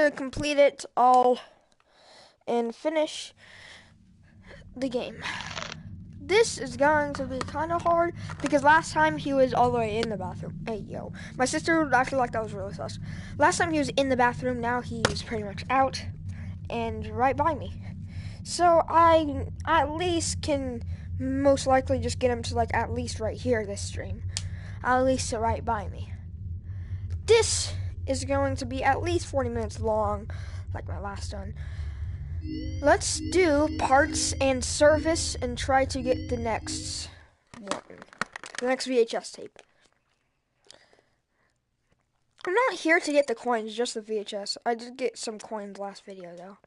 to complete it all and finish the game. This is going to be kind of hard because last time he was all the way in the bathroom. Hey, yo. My sister acted like that was really sus. Last time he was in the bathroom, now he's pretty much out and right by me. So I at least can most likely just get him to like at least right here this stream. At least right by me. This is going to be at least 40 minutes long, like my last one. Let's do parts and service and try to get the next one. The next VHS tape. I'm not here to get the coins, just the VHS. I did get some coins last video, though.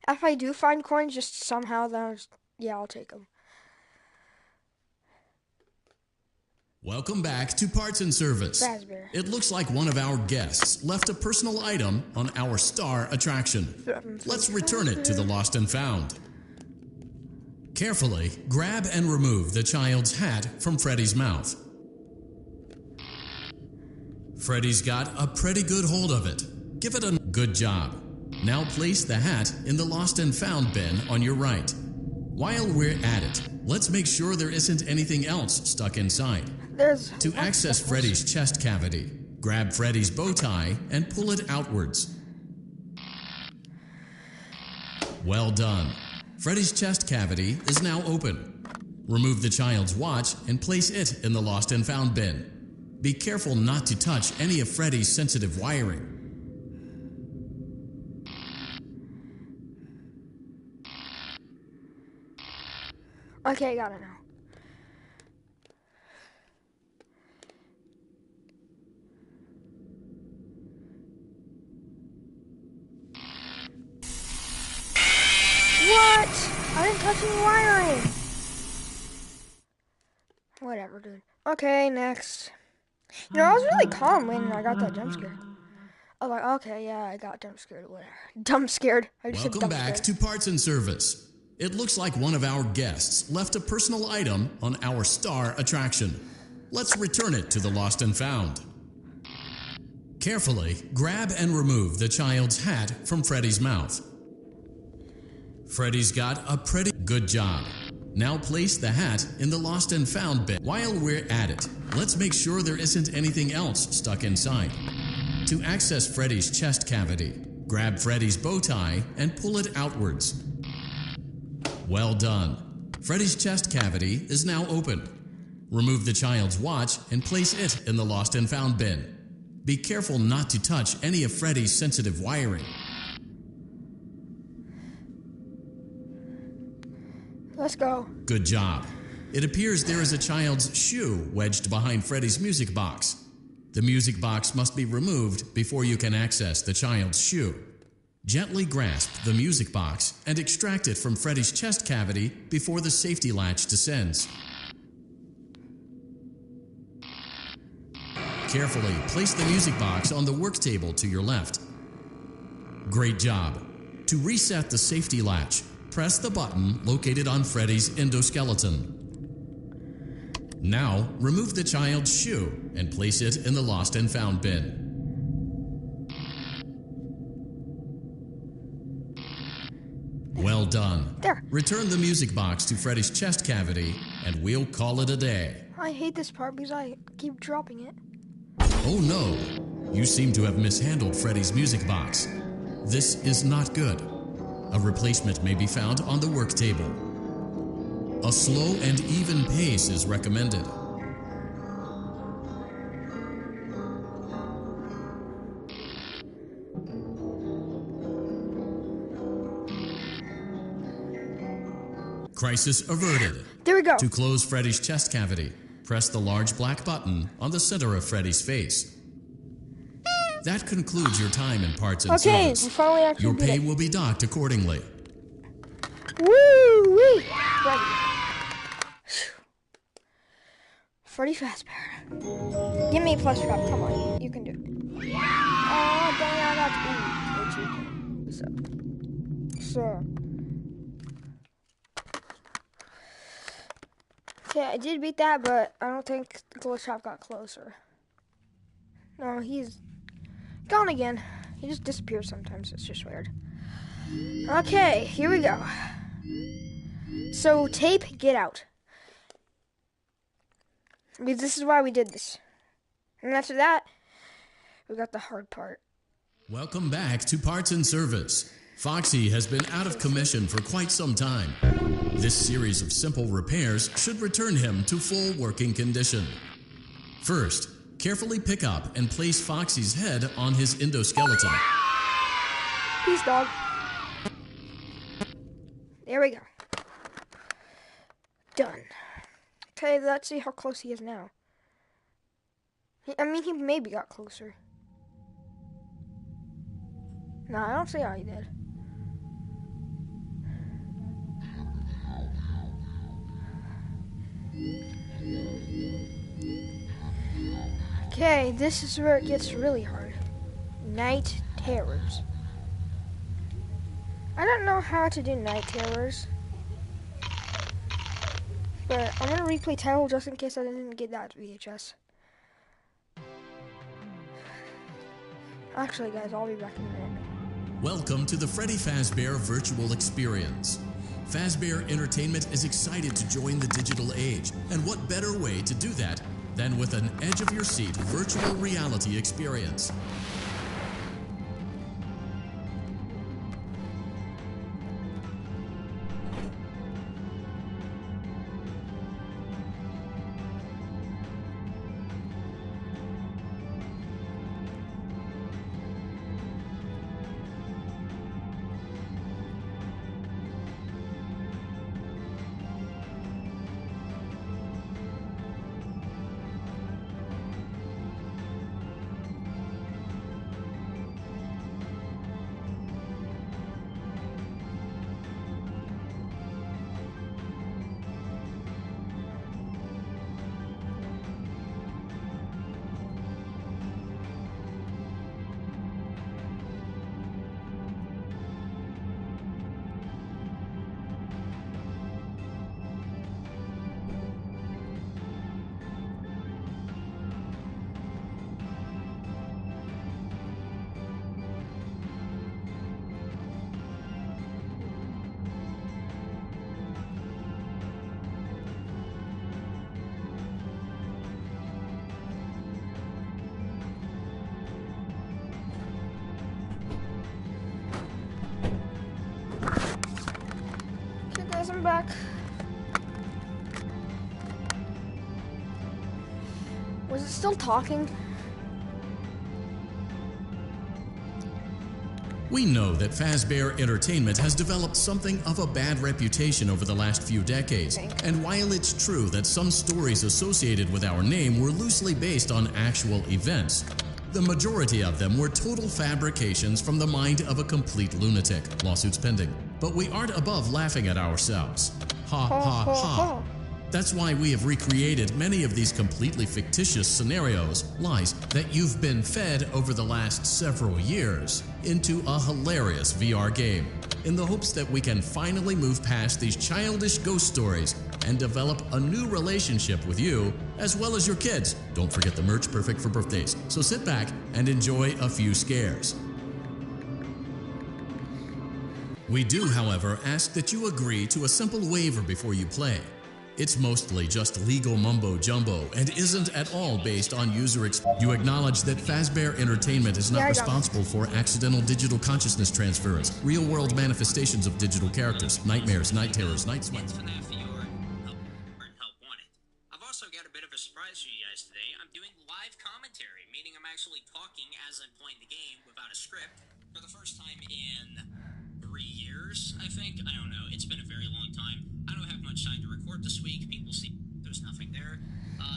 If I do find coins, just somehow, then I'll take them. Welcome back to Parts and Service. Raspberry. It looks like one of our guests left a personal item on our star attraction. Let's return it to the Lost and Found. Carefully grab and remove the child's hat from Freddy's mouth. Freddy's got a pretty good hold of it. Give it a good job. Now place the hat in the Lost and Found bin on your right. While we're at it, let's make sure there isn't anything else stuck inside. To access Freddy's chest cavity, grab Freddy's bow tie and pull it outwards. Well done. Freddy's chest cavity is now open. Remove the child's watch and place it in the Lost and Found bin. Be careful not to touch any of Freddy's sensitive wiring. Okay, got it now. What? I didn't touch any wiring. Whatever, dude. Okay, next. You know, I was really calm when I got that jump scare. I was like, okay, yeah, I got jump scared, whatever. Dumb scared. Welcome back to Parts and Service. It looks like one of our guests left a personal item on our star attraction. Let's return it to the Lost and Found. Carefully grab and remove the child's hat from Freddy's mouth. Freddy's got a pretty good job. Now place the hat in the Lost and Found bin. While we're at it, let's make sure there isn't anything else stuck inside. To access Freddy's chest cavity, grab Freddy's bow tie and pull it outwards. Well done. Freddy's chest cavity is now open. Remove the child's watch and place it in the Lost and Found bin. Be careful not to touch any of Freddy's sensitive wiring. Let's go. Good job. It appears there is a child's shoe wedged behind Freddy's music box. The music box must be removed before you can access the child's shoe. Gently grasp the music box and extract it from Freddy's chest cavity before the safety latch descends. Carefully place the music box on the work table to your left. Great job. To reset the safety latch, press the button located on Freddy's endoskeleton. Now, remove the child's shoe and place it in the Lost and Found bin. Well done. There. Return the music box to Freddy's chest cavity, and we'll call it a day. I hate this part because I keep dropping it. Oh no! You seem to have mishandled Freddy's music box. This is not good. A replacement may be found on the work table. A slow and even pace is recommended. Crisis averted. There we go. To close Freddy's chest cavity, press the large black button on the center of Freddy's face. That concludes your time in Parts and Okay, Service. we finally actually Your did pay it. will be docked accordingly. Woo-wee! Ready. Freddy Fazbear. Give me a plus drop. Come on. You can do it. Oh, dang, I got to eat. So. Okay, I did beat that, but I don't think the glitch shop got closer. No, he's Gone again. He just disappears sometimes. It's just weird. Okay, here we go. So, tape, get out. Because this is why we did this. And after that, we got the hard part. Welcome back to Parts and Service. Foxy has been out of commission for quite some time. This series of simple repairs should return him to full working condition. First, carefully pick up and place Foxy's head on his endoskeleton. Peace, dog. There we go. Done. Okay, let's see how close he is now. He maybe got closer. No, I don't see how he did. Okay, this is where it gets really hard. Night terrors. I don't know how to do night terrors. But I'm gonna replay title just in case I didn't get that VHS. Actually, guys, I'll be back in a minute. Welcome to the Freddy Fazbear Virtual Experience. Fazbear Entertainment is excited to join the digital age, and what better way to do that than with an edge-of-your-seat virtual reality experience. I'm back. Was it still talking? We know that Fazbear Entertainment has developed something of a bad reputation over the last few decades. And while it's true that some stories associated with our name were loosely based on actual events, the majority of them were total fabrications from the mind of a complete lunatic. Lawsuits pending. But we aren't above laughing at ourselves. Ha ha ha. That's why we have recreated many of these completely fictitious scenarios, lies, that you've been fed over the last several years into a hilarious VR game, in the hopes that we can finally move past these childish ghost stories and develop a new relationship with you, as well as your kids. Don't forget the merch, perfect for birthdays. So sit back and enjoy a few scares. We do, however, ask that you agree to a simple waiver before you play. It's mostly just legal mumbo-jumbo and isn't at all based on user experience. You acknowledge that Fazbear Entertainment is not responsible for accidental digital consciousness transfers, real-world manifestations of digital characters, nightmares, night terrors, night sweats. It's FNAF help wanted. I've also got a bit of a surprise for you guys today. I'm doing live commentary, meaning I'm actually talking as I'm playing the game without a script for the first time in 3 years, I think. I don't know. It's been a very long time. I don't have much time to record this week. People see there's nothing there.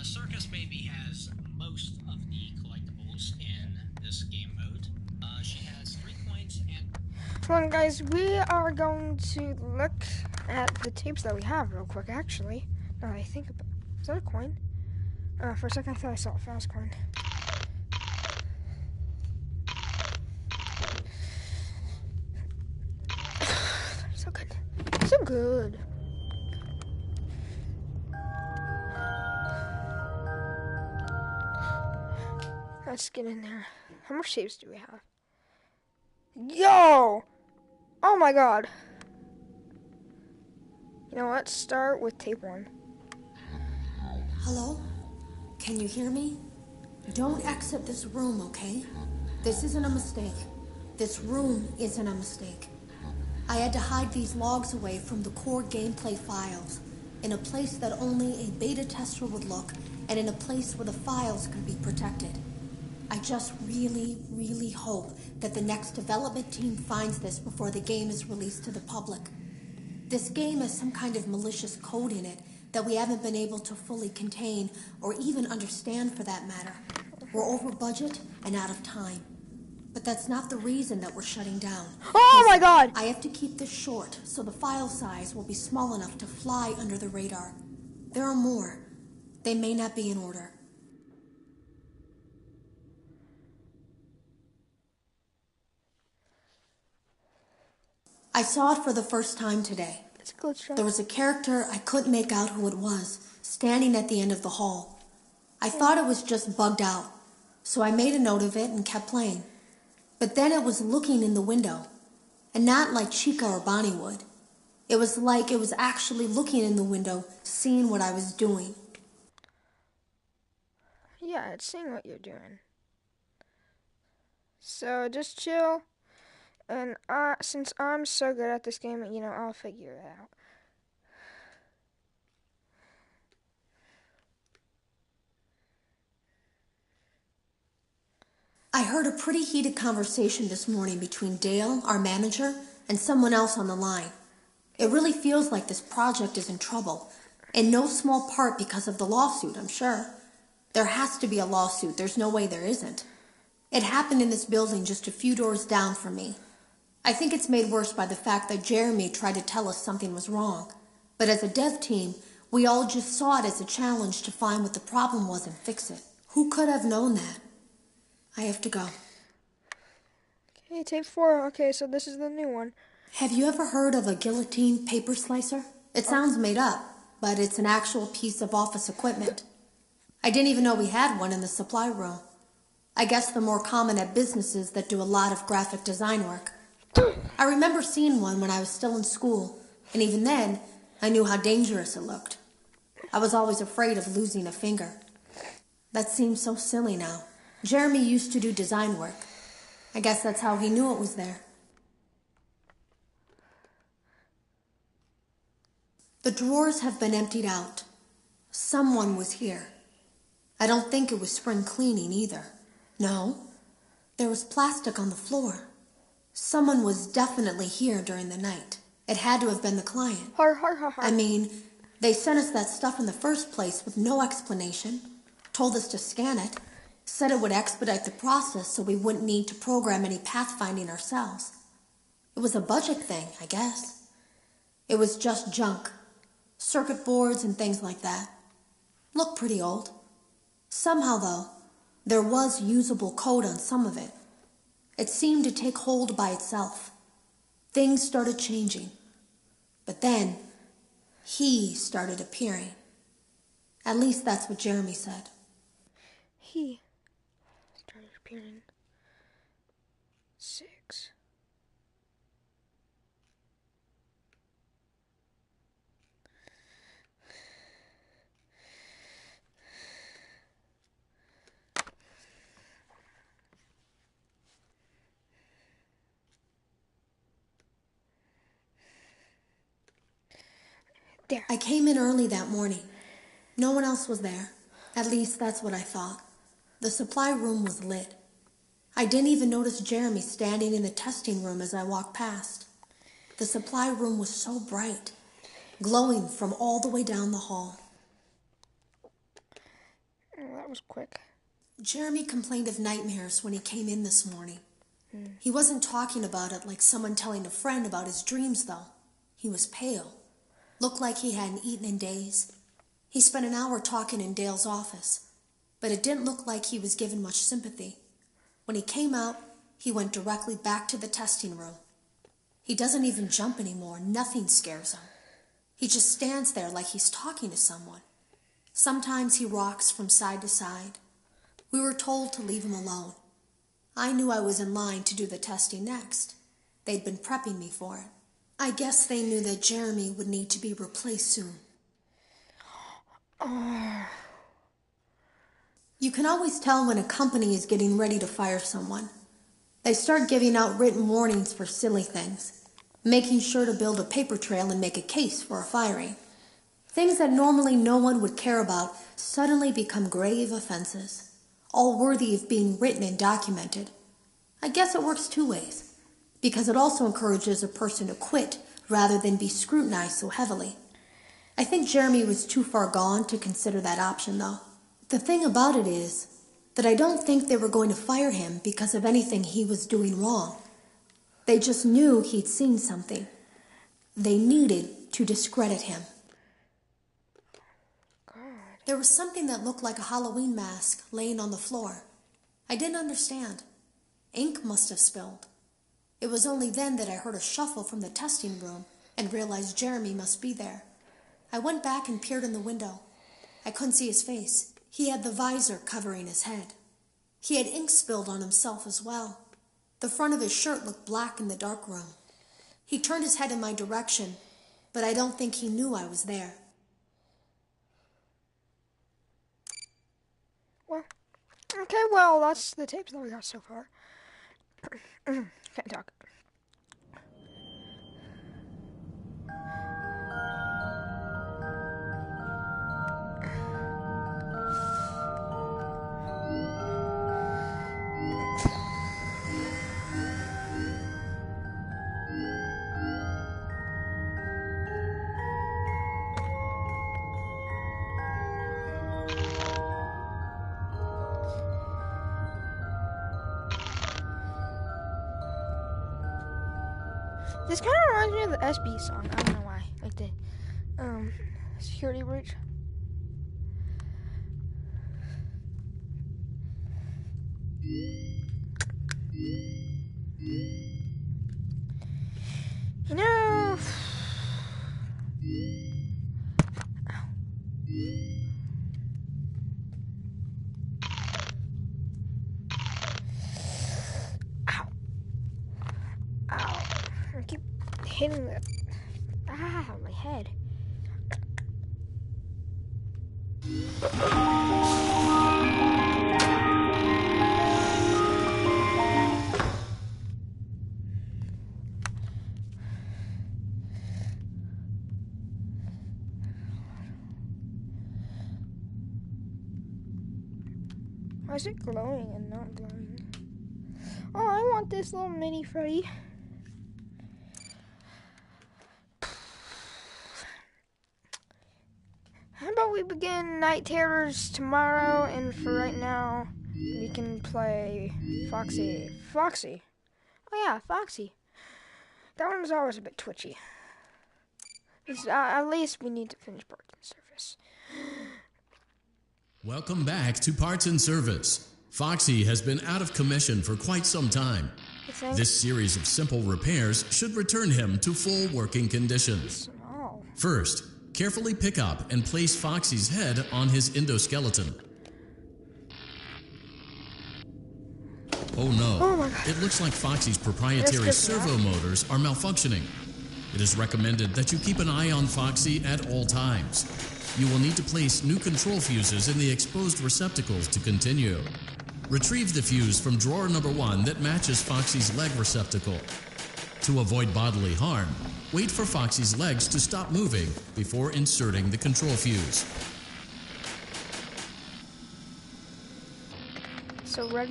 Circus maybe has most of the collectibles in this game mode. She has 3 coins and... Come on, guys. We are going to look at the tapes that we have real quick, actually. Now that I think about it. Is that a coin? For a second, I thought I saw a fast coin. So good. So good. Let's get in there. How much saves do we have? Yo! Oh my god. You know, let's start with tape 1. Hello? Can you hear me? Don't exit this room, okay? This isn't a mistake. This room isn't a mistake. I had to hide these logs away from the core gameplay files, in a place that only a beta tester would look, and in a place where the files could be protected. I just really, really hope that the next development team finds this before the game is released to the public. This game has some kind of malicious code in it that we haven't been able to fully contain, or even understand for that matter. We're over budget and out of time. But that's not the reason that we're shutting down. Oh my god! I have to keep this short, so the file size will be small enough to fly under the radar. There are more. They may not be in order. I saw it for the first time today. It's a glitch shot. There was a character I couldn't make out who it was, standing at the end of the hall. I thought it was just bugged out, so I made a note of it and kept playing. But then it was looking in the window, and not like Chica or Bonnie would. It was like it was actually looking in the window, seeing what I was doing. Yeah, it's seeing what you're doing. So just chill, and since I'm so good at this game, you know, I'll figure it out. I heard a pretty heated conversation this morning between Dale, our manager, and someone else on the line. It really feels like this project is in trouble, in no small part because of the lawsuit, I'm sure. There has to be a lawsuit. There's no way there isn't. It happened in this building just a few doors down from me. I think it's made worse by the fact that Jeremy tried to tell us something was wrong. But as a dev team, we all just saw it as a challenge to find what the problem was and fix it. Who could have known that? I have to go. Okay, tape 4. Okay, so this is the new one. Have you ever heard of a guillotine paper slicer? It sounds made up, but it's an actual piece of office equipment. I didn't even know we had one in the supply room. I guess they're more common at businesses that do a lot of graphic design work. I remember seeing one when I was still in school, and even then, I knew how dangerous it looked. I was always afraid of losing a finger. That seems so silly now. Jeremy used to do design work. I guess that's how he knew it was there. The drawers have been emptied out. Someone was here. I don't think it was spring cleaning either. No, there was plastic on the floor. Someone was definitely here during the night. It had to have been the client. I mean, they sent us that stuff in the first place with no explanation, told us to scan it, said it would expedite the process so we wouldn't need to program any pathfinding ourselves. It was a budget thing, I guess. It was just junk. Circuit boards and things like that. Looked pretty old. Somehow, though, there was usable code on some of it. It seemed to take hold by itself. Things started changing. But then, he started appearing. At least that's what Jeremy said. He started appearing. 6. There. I came in early that morning. No one else was there. At least that's what I thought. The supply room was lit. I didn't even notice Jeremy standing in the testing room as I walked past. The supply room was so bright, glowing from all the way down the hall. Oh, that was quick. Jeremy complained of nightmares when he came in this morning. He wasn't talking about it like someone telling a friend about his dreams, though. He was pale. Looked like he hadn't eaten in days. He spent an hour talking in Dale's office, but it didn't look like he was given much sympathy. When he came out, he went directly back to the testing room. He doesn't even jump anymore. Nothing scares him. He just stands there like he's talking to someone. Sometimes he rocks from side to side, We were told to leave him alone. I knew I was in line to do the testing next. They'd been prepping me for it. I guess they knew that Jeremy would need to be replaced soon. You can always tell when a company is getting ready to fire someone. They start giving out written warnings for silly things, making sure to build a paper trail and make a case for a firing. Things that normally no one would care about suddenly become grave offenses, all worthy of being written and documented. I guess it works two ways, because it also encourages a person to quit rather than be scrutinized so heavily. I think Jeremy was too far gone to consider that option, though. The thing about it is that I don't think they were going to fire him because of anything he was doing wrong. They just knew he'd seen something. They needed to discredit him. There was something that looked like a Halloween mask laying on the floor. I didn't understand. Ink must have spilled. It was only then that I heard a shuffle from the testing room and realized Jeremy must be there. I went back and peered in the window. I couldn't see his face. He had the visor covering his head. He had ink spilled on himself as well. The front of his shirt looked black in the dark room. He turned his head in my direction, but I don't think he knew I was there. Well, okay, well, that's the tapes that we got so far. Can't talk. This kind of reminds me of the SB song. I don't know why. Like the security breach. You know. I keep hitting the my head. Why is it glowing and not glowing? Oh, I want this little mini Freddy. How about we begin Night Terrors tomorrow, and for right now, we can play Foxy. Foxy. Oh yeah, Foxy. That one was always a bit twitchy. At least we need to finish Parts and Service. Welcome back to Parts and Service. Foxy has been out of commission for quite some time. This series of simple repairs should return him to full working conditions. First, carefully pick up and place Foxy's head on his endoskeleton. Oh no, oh my God. It looks like Foxy's proprietary servo motors are malfunctioning. It is recommended that you keep an eye on Foxy at all times. You will need to place new control fuses in the exposed receptacles to continue. Retrieve the fuse from drawer number 1 that matches Foxy's leg receptacle. To avoid bodily harm, wait for Foxy's legs to stop moving before inserting the control fuse. So red.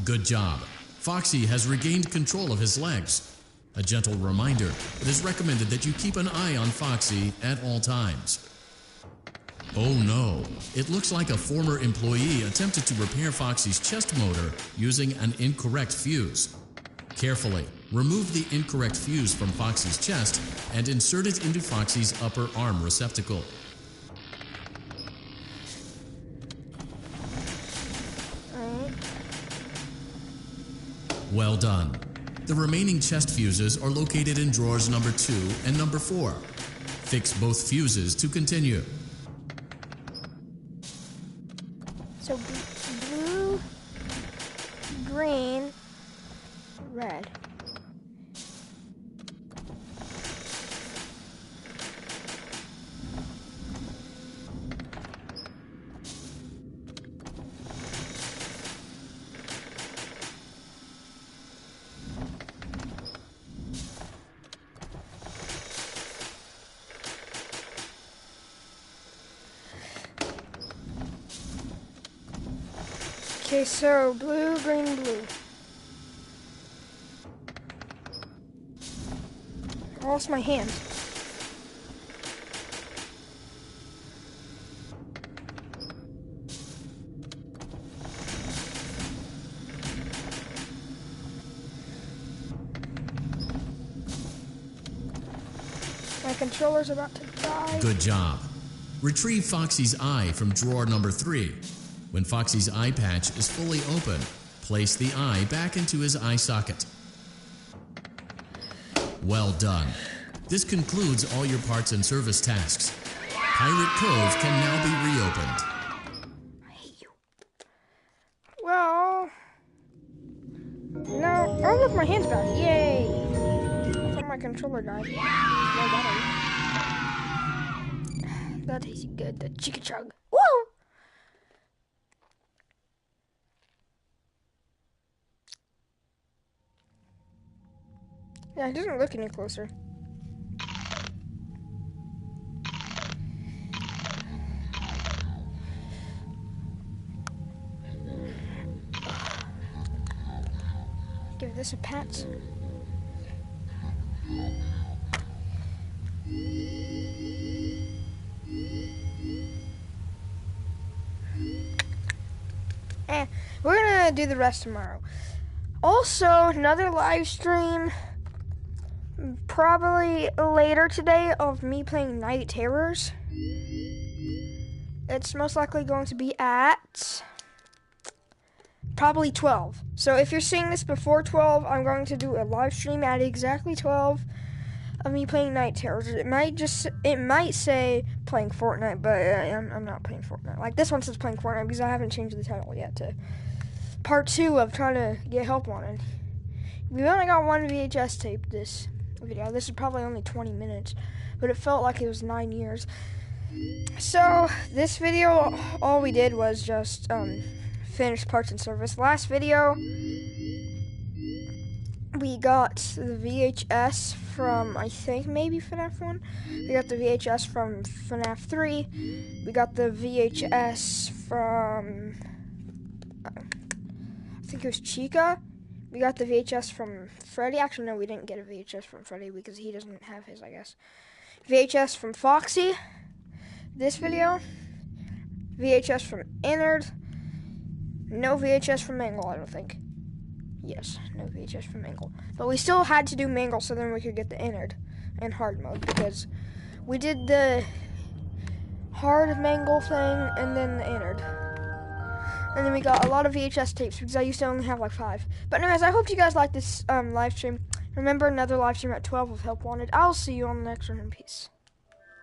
Good job. Foxy has regained control of his legs. A gentle reminder, it is recommended that you keep an eye on Foxy at all times. Oh no, it looks like a former employee attempted to repair Foxy's chest motor using an incorrect fuse. Carefully, remove the incorrect fuse from Foxy's chest and insert it into Foxy's upper arm receptacle. Well done. The remaining chest fuses are located in drawers number 2 and number 4. Fix both fuses to continue. So blue, green, red. Okay, so blue, green, blue. I lost my hand. My controller's about to die. Good job. Retrieve Foxy's eye from drawer number 3. When Foxy's eye patch is fully open, place the eye back into his eye socket. Well done. This concludes all your parts and service tasks. Pirate Cove can now be reopened. I hate you. Well, no. Oh, look, my hand's back. Yay. I thought my controller died. No battery. That tastes good. The chicka chug. Woo! Yeah, it doesn't look any closer. Give this a pat. We're gonna do the rest tomorrow. Also, another live stream, probably later today, of me playing Night Terrors. It's most likely going to be at probably 12. So if you're seeing this before 12, I'm going to do a live stream at exactly 12 of me playing Night Terrors. It might say playing Fortnite, but I'm not playing Fortnite. Like this one says playing Fortnite because I haven't changed the title yet to part 2 of trying to get help wanted. We only got one VHS tape this video. This is probably only 20 minutes, but it felt like it was 9 years. So this video, all we did was just finish parts and service. Last video, we got the VHS from, I think, maybe FNAF 1. We got the VHS from FNAF 3. We got the VHS from, I think it was Chica. We got the VHS from Freddy. Actually, no, we didn't get a VHS from Freddy because he doesn't have his, I guess. VHS from Foxy. This video. VHS from Innard. No VHS from Mangle, I don't think. Yes, no VHS from Mangle. But we still had to do Mangle so then we could get the Innard in hard mode because we did the hard Mangle thing and then the Innard. And then we got a lot of VHS tapes because I used to only have like 5. But anyways, I hope you guys like this live stream. Remember, another live stream at 12 of Help Wanted. I'll see you on the next one, and peace.